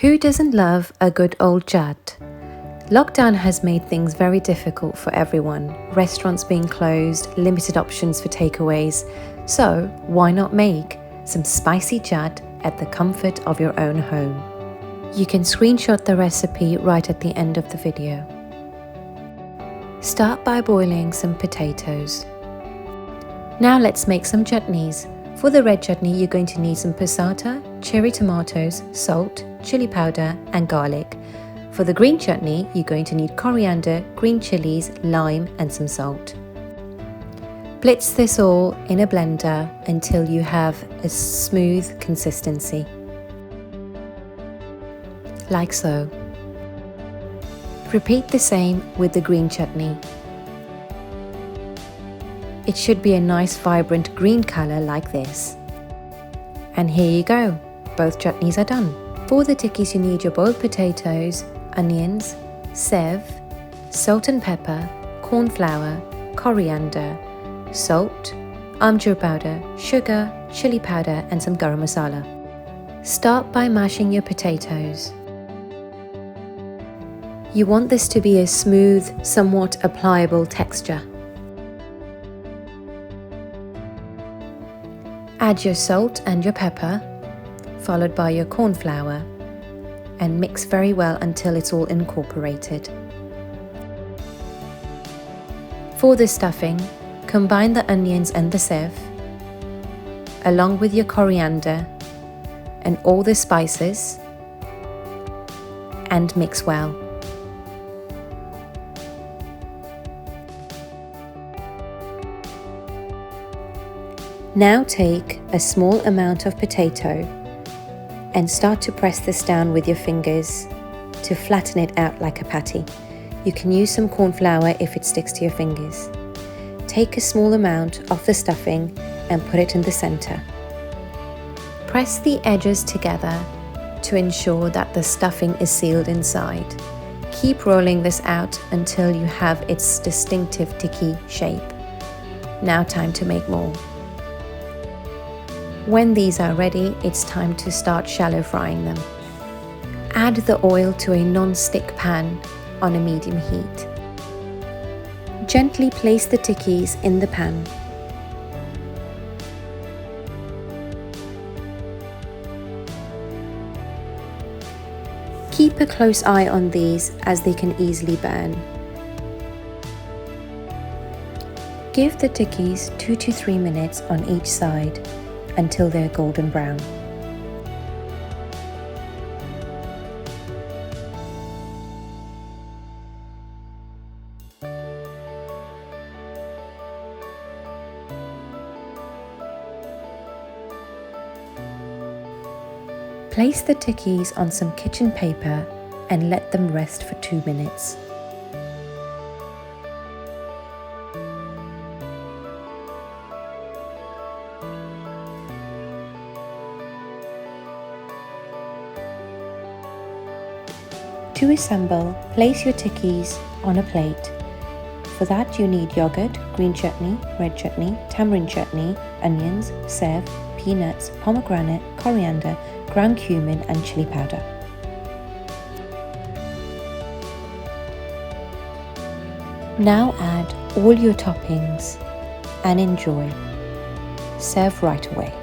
Who doesn't love a good old chaat? Lockdown has made things very difficult for everyone, restaurants being closed, limited options for takeaways. So why not make some spicy chaat at the comfort of your own home? You can screenshot the recipe right at the end of the video. Start by boiling some potatoes. Now let's make some chutneys. For the red chutney, you're going to need some passata, cherry tomatoes, salt, chili powder and garlic. For the green chutney, you're going to need coriander, green chilies, lime and some salt. Blitz this all in a blender until you have a smooth consistency. Like so. Repeat the same with the green chutney. It should be a nice vibrant green colour like this. And here you go, both chutneys are done. For the tikkis you need your boiled potatoes, onions, sev, salt and pepper, corn flour, coriander, salt, amchur powder, sugar, chili powder and some garam masala. Start by mashing your potatoes. You want this to be a smooth, somewhat pliable texture. Add your salt and your pepper, followed by your corn flour, and mix very well until it's all incorporated. For the stuffing, combine the onions and the sev, along with your coriander and all the spices, and mix well. Now take a small amount of potato and start to press this down with your fingers to flatten it out like a patty. You can use some corn flour if it sticks to your fingers. Take a small amount of the stuffing and put it in the center. Press the edges together to ensure that the stuffing is sealed inside. Keep rolling this out until you have its distinctive tikki shape. Now time to make more. When these are ready, it's time to start shallow frying them. Add the oil to a non-stick pan on a medium heat. Gently place the tikkis in the pan. Keep a close eye on these as they can easily burn. Give the tikkis 2 to 3 minutes on each side until they're golden brown. Place the tikkis on some kitchen paper and let them rest for 2 minutes. To assemble, place your tikkis on a plate. For that you need yogurt, green chutney, red chutney, tamarind chutney, onions, sev, peanuts, pomegranate, coriander, ground cumin and chili powder. Now add all your toppings and enjoy. Serve right away.